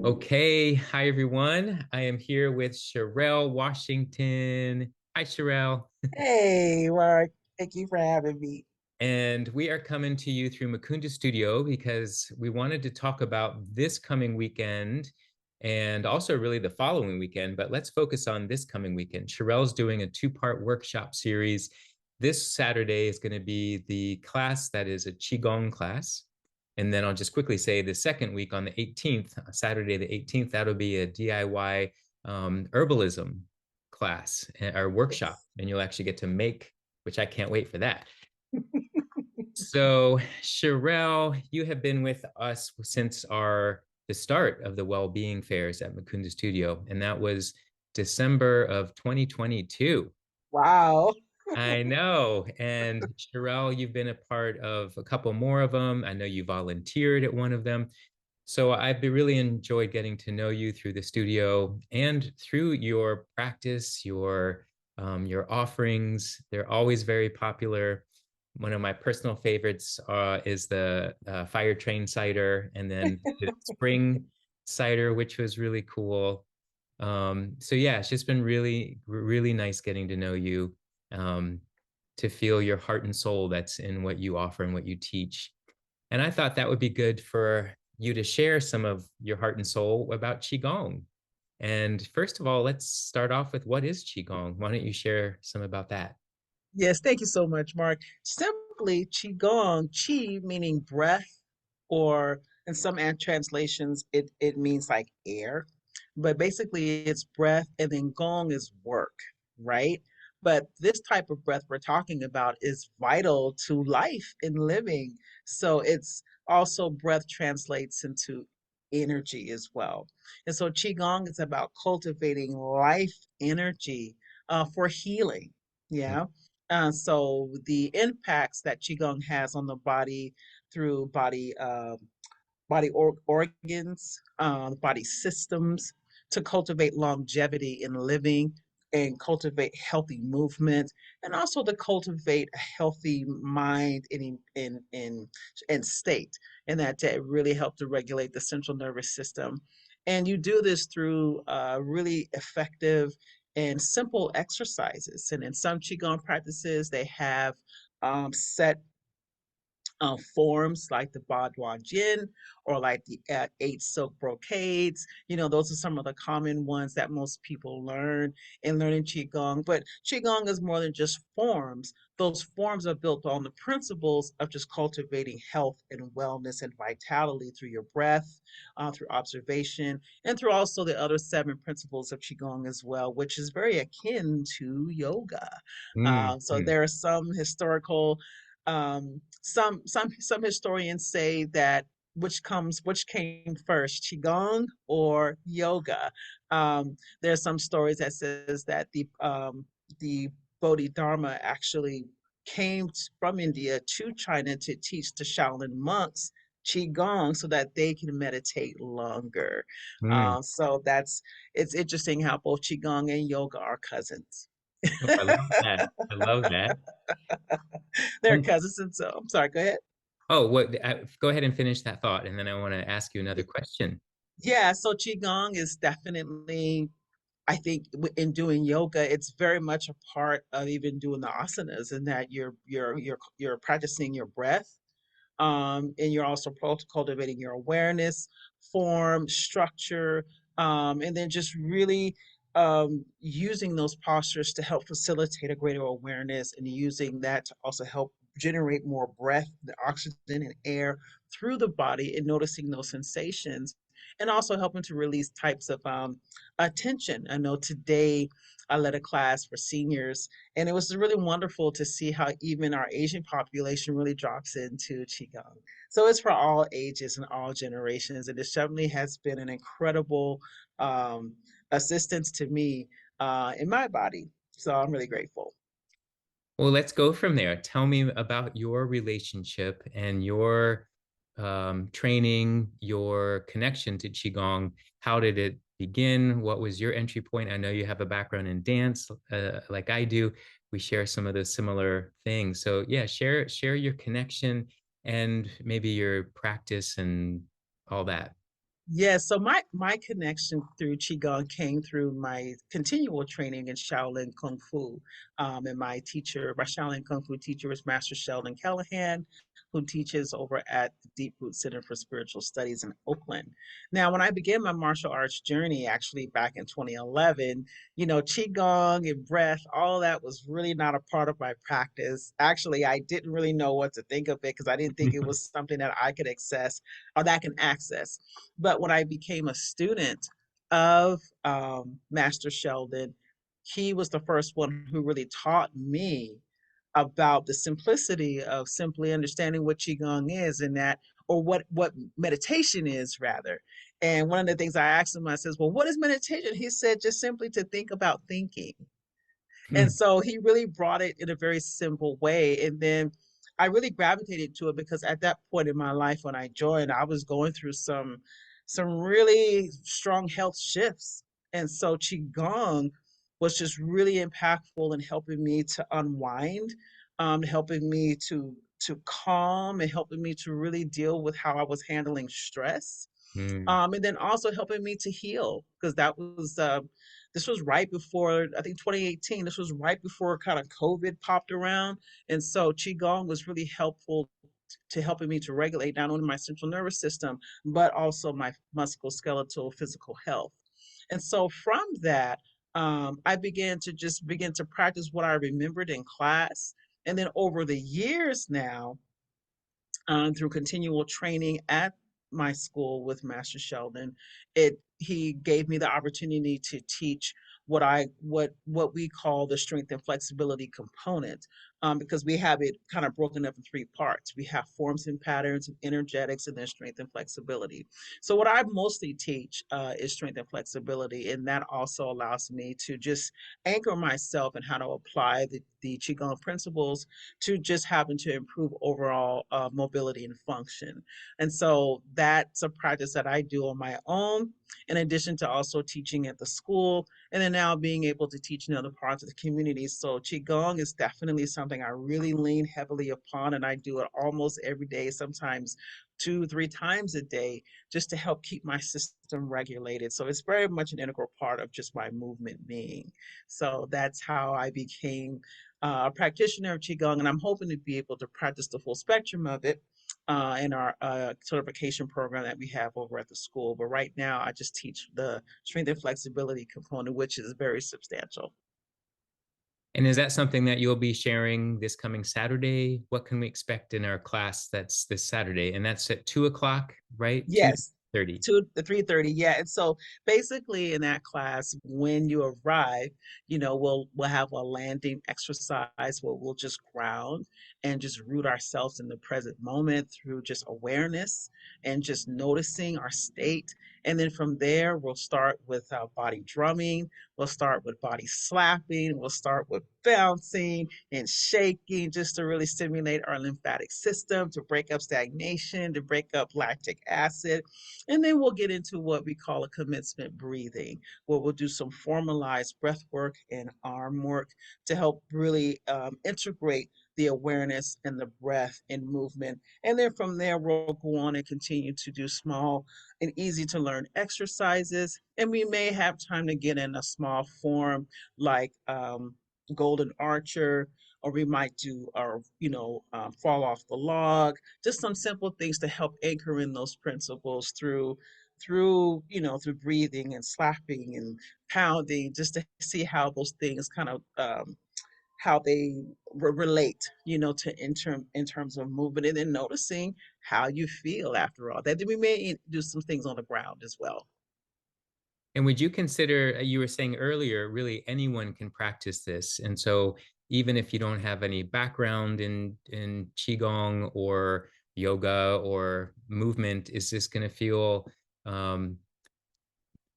Okay, hi everyone. I am here with Shereel Washington. Hi, Shereel. Hey, Mark. Thank you for having me. And we are coming to you through Mukunda Studio because we wanted to talk about this coming weekend and also really the following weekend. But let's focus on this coming weekend. Shereel's doing a two-part workshop series. This Saturday is going to be the class that is a Qigong class. And then I'll just quickly say the second week on the 18th, Saturday the 18th, that'll be a DIY herbalism class or workshop. Yes. And you'll actually get to make, which I can't wait for that. So, Shereel, you have been with us since the start of the well-being fairs at Mukunda Studio, and that was December of 2022. Wow. I know. And Shereel, you've been a part of a couple more of them. I know you volunteered at one of them. So I've really enjoyed getting to know you through the studio and through your practice, your offerings. They're always very popular. One of my personal favorites is the fire train cider, and then the spring cider, which was really cool. So yeah, it's just been really, really nice getting to know you, um, to feel your heart and soul that's in what you offer and what you teach. And I thought that would be good for you to share some of your heart and soul about Qigong. And first of all, let's start off with what is Qigong? Why don't you share some about that? Yes, thank you so much, Mark. Simply, Qigong, Qi meaning breath, or in some translations, it means like air. But basically, it's breath, and then Gong is work, right? But this type of breath we're talking about is vital to life and living. So it's also breath translates into energy as well. And so Qigong is about cultivating life energy for healing. Yeah. So the impacts that Qigong has on the body through organs, body systems, to cultivate longevity in living and cultivate healthy movement, and also to cultivate a healthy mind and state, and that to really help to regulate the central nervous system. And you do this through really effective and simple exercises. And in some Qigong practices, they have set forms like the Baduan Jin or like the eight silk brocades. You know, those are some of the common ones that most people learn in learning Qigong. But Qigong is more than just forms. Those forms are built on the principles of just cultivating health and wellness and vitality through your breath, through observation, and through also the other seven principles of Qigong as well, which is very akin to yoga. So Mm-hmm. there are some historical some historians say that which came first, qigong or yoga. There's some stories that says that the Bodhidharma actually came from India to China to teach the Shaolin monks qigong so that they can meditate longer. Mm. So that's it's interesting how both qigong and yoga are cousins. Oh, I love that. I love that. They're And cousins, and so I'm sorry. Go ahead. oh, go ahead and finish that thought, and then I want to ask you another question. Yeah, so Qigong is definitely, I think, in doing yoga, it's very much a part of even doing the asanas, in that you're practicing your breath, and you're also cultivating your awareness, form, structure, and then just really using those postures to help facilitate a greater awareness, and using that to also help generate more breath, the oxygen and air through the body, and noticing those sensations, and also helping to release types of attention. I know today I led a class for seniors, and it was really wonderful to see how even our Asian population really drops into Qigong. So it's for all ages and all generations. And it certainly has been an incredible assistance to me in my body. So I'm really grateful. Well, let's go from there. Tell me about your relationship and your training, your connection to Qigong. How did it begin? What was your entry point? I know you have a background in dance, like I do. We share some of those similar things. So yeah, share your connection and maybe your practice and all that. Yeah, so my connection through Qigong came through my continual training in Shaolin Kung Fu. And my Shaolin Kung Fu teacher is Master Sheldon Callahan, who teaches over at the Deep Root Center for Spiritual Studies in Oakland. Now, when I began my martial arts journey, actually back in 2011, Qigong and breath, all that was really not a part of my practice. Actually, I didn't really know what to think of it because I didn't think it was something that I could access or that I can access. But when I became a student of Master Sheldon, he was the first one who really taught me about the simplicity of simply understanding what Qigong is and that, or what meditation is rather. And one of the things I asked him, I says, well, what is meditation? He said, just simply to think about thinking. And Hmm. so he really brought it in a very simple way. And then I really gravitated to it because at that point in my life when I joined, I was going through some really strong health shifts. And so Qigong was just really impactful in helping me to unwind, helping me to calm and helping me to really deal with how I was handling stress, Hmm. and then also helping me to heal because that was this was right before I think 2018. This was right before kind of COVID popped around, and so qigong was really helpful to helping me to regulate not only my central nervous system but also my musculoskeletal physical health. And so from that, I began to just begin to practice what I remembered in class, and then over the years now, through continual training at my school with Master Sheldon, it he gave me the opportunity to teach what we call the strength and flexibility component, because we have it kind of broken up in three parts. We have forms and patterns, and energetics, and then strength and flexibility. So what I mostly teach is strength and flexibility, and that also allows me to just anchor myself in how to apply the qigong principles to just having to improve overall mobility and function. And so that's a practice that I do on my own, in addition to also teaching at the school, and then now being able to teach in other parts of the community. So Qigong is definitely something I really lean heavily upon, and I do it almost every day, sometimes 2, 3 times a day, just to help keep my system regulated. So it's very much an integral part of just my movement being. So that's how I became a practitioner of Qigong, and I'm hoping to be able to practice the full spectrum of it in our certification program that we have over at the school. But right now, I just teach the strength and flexibility component, which is very substantial. And is that something that you'll be sharing this coming Saturday? What can we expect in our class that's this Saturday? And that's at 2 o'clock, right? Two Yes, thirty. to the 3:30. Yeah. And so basically in that class, when you arrive, we'll have a landing exercise where we'll just ground and just root ourselves in the present moment through just awareness and just noticing our state. And then from there, we'll start with body drumming, we'll start with body slapping, we'll start with bouncing and shaking just to really stimulate our lymphatic system, to break up stagnation, to break up lactic acid. And then we'll get into what we call a commencement breathing, where we'll do some formalized breath work and arm work to help really integrate the awareness and the breath and movement. And then from there, we'll go on and continue to do small and easy to learn exercises. And we may have time to get in a small form like Golden Archer, or we might do our, fall off the log, just some simple things to help anchor in those principles through breathing and slapping and pounding, just to see how those things kind of how they relate, to in terms of movement, and then noticing how you feel after all that. We may do some things on the ground as well. And would you consider, you were saying earlier, really anyone can practice this. And so even if you don't have any background in Qigong or yoga or movement, is this going to feel um,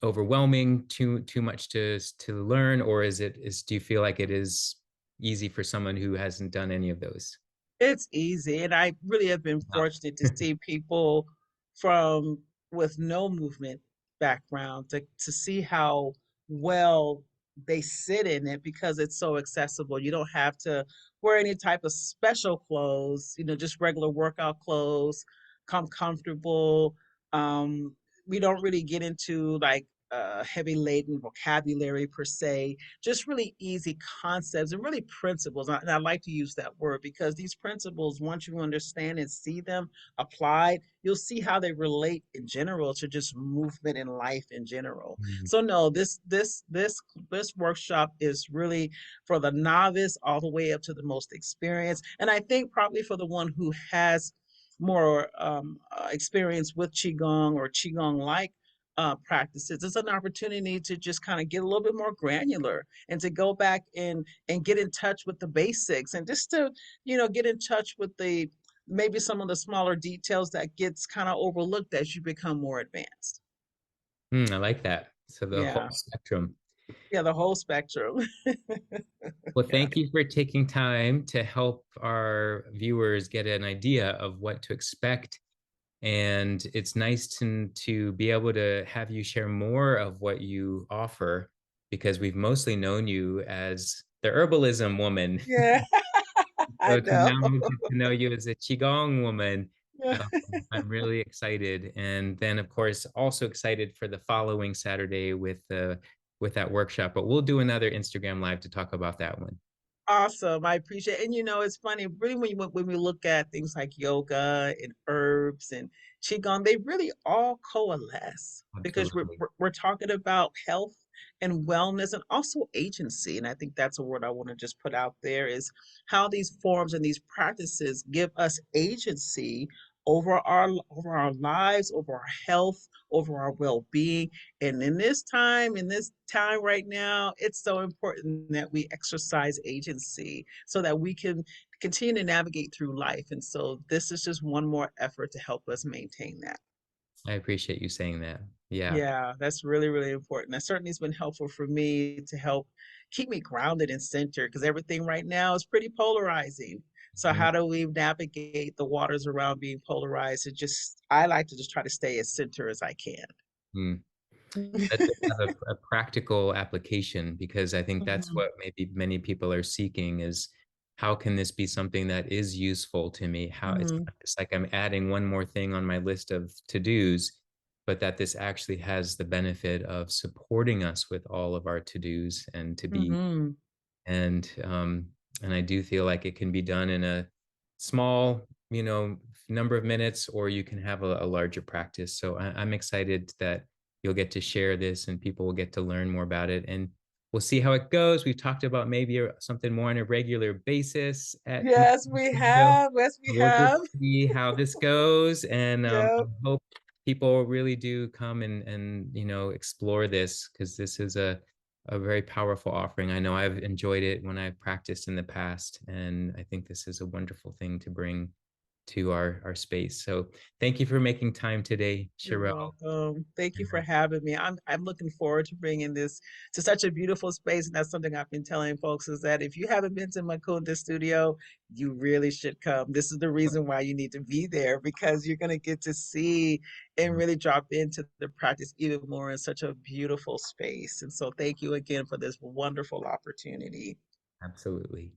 overwhelming, too much to learn, or do you feel like it is easy for someone who hasn't done any of those? It's easy, and I really have been Wow. fortunate to see people from with no movement background to see how well they sit in it because it's so accessible. You don't have to wear any type of special clothes, just regular workout clothes, come comfortable. Um, we don't really get into like heavy laden vocabulary per se, just really easy concepts and really principles. And I like to use that word because these principles, once you understand and see them applied, you'll see how they relate in general to just movement in life in general. Mm. So no, this workshop is really for the novice all the way up to the most experienced. And I think probably for the one who has more experience with qigong or qigong like practices, it's an opportunity to just kind of get a little bit more granular and to go back and get in touch with the basics and just to get in touch with the maybe some of the smaller details that gets kind of overlooked as you become more advanced. I like that. So the whole Yeah, spectrum. yeah, the whole spectrum. Well, Yeah. thank you for taking time to help our viewers get an idea of what to expect. And it's nice to be able to have you share more of what you offer because we've mostly known you as the herbalism woman. Yeah, I So to know. now get to know you as a Qigong woman, Yeah. um, I'm really excited. And then, of course, also excited for the following Saturday with that workshop. But we'll do another Instagram live to talk about that one. Awesome. I appreciate it. And it's funny, really when we look at things like yoga and herbs and qigong, they really all coalesce because we're Absolutely. we're we're talking about health and wellness and also agency. And I think that's a word I want to just put out there is how these forms and these practices give us agency over our lives, over our health, over our well-being. And in this time right now, it's so important that we exercise agency so that we can continue to navigate through life. And so this is just one more effort to help us maintain that. I appreciate you saying that. Yeah. Yeah, that's really, really important. That certainly has been helpful for me to help keep me grounded and centered because everything right now is pretty polarizing. So Mhm. how do we navigate the waters around being polarized? I like to just try to stay as center as I can. Mm. That does have a practical application because I think that's Mhm, what maybe many people are seeking is how can this be something that is useful to me? How it's mhm, not just like I'm adding one more thing on my list of to-dos, but that this actually has the benefit of supporting us with all of our to-dos and to be mhm, and and I do feel like it can be done in a small number of minutes or you can have a larger practice. So I'm excited that you'll get to share this and people will get to learn more about it and we'll see how it goes. We've talked about maybe something more on a regular basis at yes, Mukunda we Studio. have. Yes, we We'll just have. see how this goes and I Yep. hope people really do come and explore this because this is a very powerful offering. I know I've enjoyed it when I've practiced in the past, and I think this is a wonderful thing to bring to our space. So thank you for making time today, You're Sherelle. welcome. Thank you for having me. I'm looking forward to bringing this to such a beautiful space, and that's something I've been telling folks is that if you haven't been to Mukunda Studio, you really should come. This is the reason why you need to be there because you're going to get to see and really drop into the practice even more in such a beautiful space. And so, thank you again for this wonderful opportunity. Absolutely.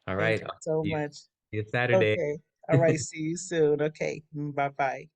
All Thank right. you I'll so see you, much. see you Saturday. Okay. All right. See you soon. Okay. Bye bye.